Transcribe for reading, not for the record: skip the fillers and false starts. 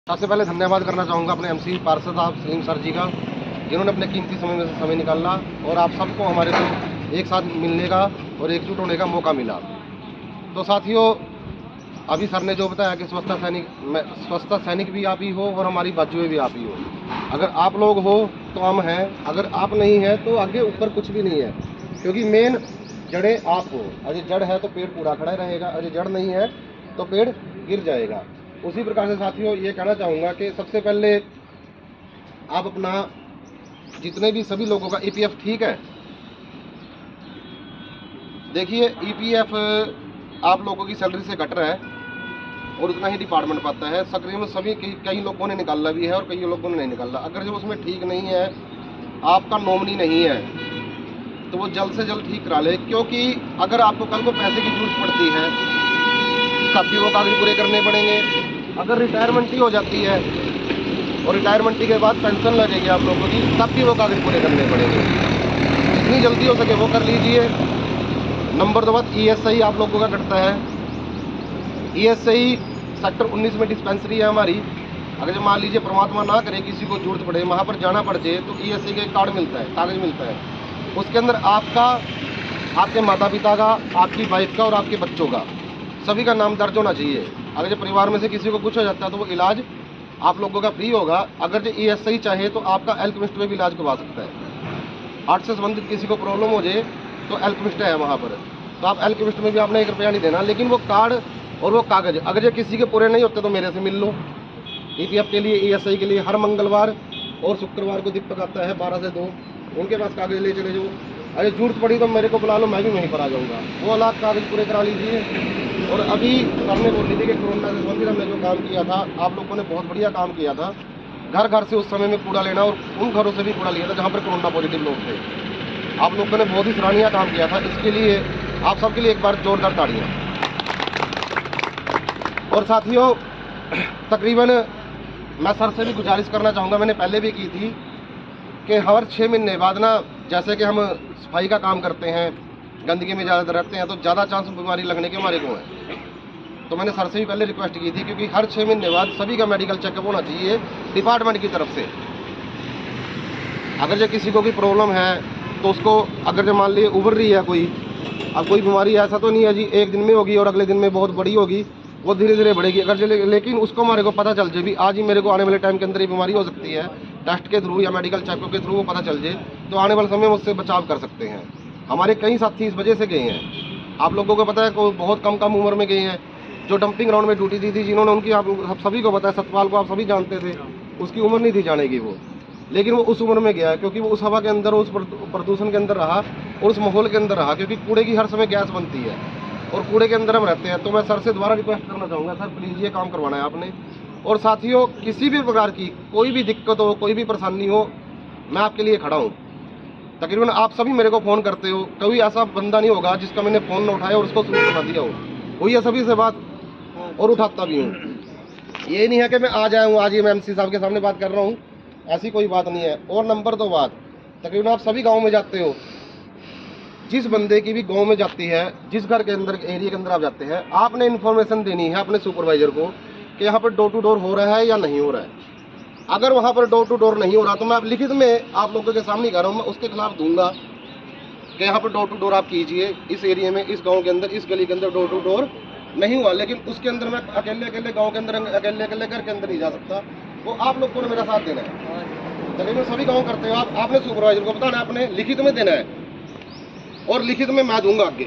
सबसे पहले धन्यवाद करना चाहूँगा अपने एमसी पार्षद साहब सिंह सर जी का, जिन्होंने अपने कीमती समय में से समय निकाला और आप सबको हमारे को एक साथ मिलने का और एकजुट होने का मौका मिला। तो साथियों, अभी सर ने जो बताया कि स्वच्छता सैनिक भी आप ही हो और हमारी बाजुएं भी आप ही हो। अगर आप लोग हो तो हम हैं, अगर आप नहीं हैं तो आगे ऊपर कुछ भी नहीं है, क्योंकि मेन जड़ें आप हो। अरे जड़ है तो पेड़ पूरा खड़ा रहेगा, अरे जड़ नहीं है तो पेड़ गिर जाएगा। उसी प्रकार से साथियों ये कहना चाहूँगा कि सबसे पहले आप अपना जितने भी सभी लोगों का ईपीएफ ठीक है। देखिए ईपीएफ आप लोगों की सैलरी से घट रहा है और उतना ही डिपार्टमेंट पाता है। तकरीबन सभी कई लोगों ने निकाला भी है और कई लोगों ने नहीं निकाला। अगर जब उसमें ठीक नहीं है, आपका नॉमिनी नहीं है, तो वो जल्द से जल्द ठीक करा ले, क्योंकि अगर आपको कल को पैसे की जरूरत पड़ती है तब भी वो कागज पूरे करने पड़ेंगे। अगर रिटायरमेंट ही हो जाती है और रिटायरमेंट के बाद पेंशन लगेगी आप लोगों की, तब भी वो कागज पूरे करने पड़ेंगे। जितनी जल्दी हो सके वो कर लीजिए। नंबर 2 बात, ईएसआई आप लोगों का कटता है। ईएसआई सेक्टर 19 में डिस्पेंसरी है हमारी। अगर जो मान लीजिए परमात्मा ना करे किसी को जरूरत पड़े, वहाँ पर जाना पड़ जाए, तो ईएसआई का एक कार्ड मिलता है, कागज मिलता है। उसके अंदर आपका, आपके माता पिता का, आपकी वाइफ का और आपके बच्चों का, सभी का नाम दर्ज होना चाहिए। अगर जो परिवार में से किसी को कुछ हो जाता है तो वो इलाज आप लोगों का फ्री होगा। अगर जो ईएसआई चाहे तो आपका एल्केमिस्ट में भी इलाज करवा सकता है। हार्ट से संबंधित किसी को प्रॉब्लम हो जाए तो एल्केमिस्ट है वहाँ पर, तो आप एल्केमिस्ट में भी आपने 1 रुपया नहीं देना। लेकिन वो कार्ड और वो कागज अगर ये किसी के पूरे नहीं होते तो मेरे से मिल लो। ईपीएफ के लिए, ईएसआई के लिए हर मंगलवार और शुक्रवार को दीपक आता है 12 से 2, उनके पास कागज ले चले जाओ। अरे जरूरत पड़ी तो मेरे को बुला लो, मैं भी वहीं पर आ जाऊँगा। वो अलग कागज पूरे करा लीजिए। और अभी सर ने बोल ली थी कि कोरोना से संबंधित हमने जो काम किया था, आप लोगों ने बहुत बढ़िया काम किया था। घर घर से उस समय में कूड़ा लेना और उन घरों से भी कूड़ा लिया था जहाँ पर कोरोना पॉजिटिव लोग थे। आप लोगों ने बहुत ही सराहनीय काम किया था। इसके लिए आप सबके लिए एक बार जोरदार तालियां। और साथियों, तकरीबन मैं सर से भी गुजारिश करना चाहूँगा, मैंने पहले भी की थी, कि हर 6 महीने बाद ना, जैसे कि हम सफाई का काम करते हैं, गंदगी में ज़्यादा रहते हैं, तो ज़्यादा चांस बीमारी लगने के हमारे को है। तो मैंने सर से भी पहले रिक्वेस्ट की थी, क्योंकि हर 6 महीने बाद सभी का मेडिकल चेकअप होना चाहिए डिपार्टमेंट की तरफ से। अगर जो किसी को कोई प्रॉब्लम है तो उसको, अगर जो मान लीजिए उभर रही है कोई, अब कोई बीमारी ऐसा तो नहीं है जी 1 दिन में होगी और अगले दिन में बहुत बड़ी होगी, वो धीरे धीरे बढ़ेगी। अगर लेकिन उसको हमारे को पता चल जाए भी आज ही मेरे को आने वाले टाइम के अंदर ये बीमारी हो सकती है, टेस्ट के थ्रू या मेडिकल चेकअप के थ्रू वो पता चल जाए, तो आने वाले समय में उससे बचाव कर सकते हैं। हमारे कई साथी इस वजह से गए हैं। आप लोगों को पता है कोई बहुत कम उम्र में गए हैं। जो डंपिंग ग्राउंड में ड्यूटी दी थी जिन्होंने, उनकी आप सभी को पता है, सतपाल को आप सभी जानते थे, उसकी उम्र नहीं थी जाने की वो, लेकिन वो उस उम्र में गया क्योंकि वो उस हवा के अंदर, उस प्रदूषण के अंदर रहा और उस माहौल के अंदर रहा, क्योंकि कूड़े की हर समय गैस बनती है और कूड़े के अंदर हम रहते हैं। तो मैं सर से दोबारा रिक्वेस्ट करना चाहूँगा, सर प्लीज़ ये काम करवाना है आपने। और साथियों, किसी भी प्रकार की कोई भी दिक्कत हो, कोई भी परेशानी हो, मैं आपके लिए खड़ा हूँ। तकरीबन आप सभी मेरे को फ़ोन करते हो, कोई ऐसा बंदा नहीं होगा जिसका मैंने फ़ोन न उठाया और उसको सुन सुना दिया हो। हुई है सभी से बात और उठाता भी हूँ। ये नहीं है कि मैं आज आया हूँ, आज ही मैं एमसी साहब के सामने बात कर रहा हूँ, ऐसी कोई बात नहीं है। और नंबर 2 बात, तकरीबन आप सभी गाँव में जाते हो, जिस बंदे की भी गांव में जाती है, जिस घर के अंदर, एरिया के अंदर आप जाते हैं, आपने इन्फॉर्मेशन देनी है अपने सुपरवाइजर को कि यहाँ पर डोर टू डोर हो रहा है या नहीं हो रहा है। अगर वहाँ पर डोर टू डोर नहीं हो रहा तो मैं लिखित में आप लोगों के सामने कह रहा हूँ, मैं उसके खिलाफ दूंगा कि यहाँ पर डोर टू डोर आप कीजिए, इस एरिया में, इस गाँव के अंदर, इस गली के अंदर डोर टू डोर नहीं हुआ। लेकिन उसके अंदर मैं अकेले गाँव के अंदर, अकेले घर के अंदर नहीं जा सकता। वो आप लोग को मेरा साथ देना है। तकरीबन सभी गाँव करते हो, आपने सुपरवाइजर को बताना है, आपने लिखित में देना है और लिखित में मैं दूंगा आगे।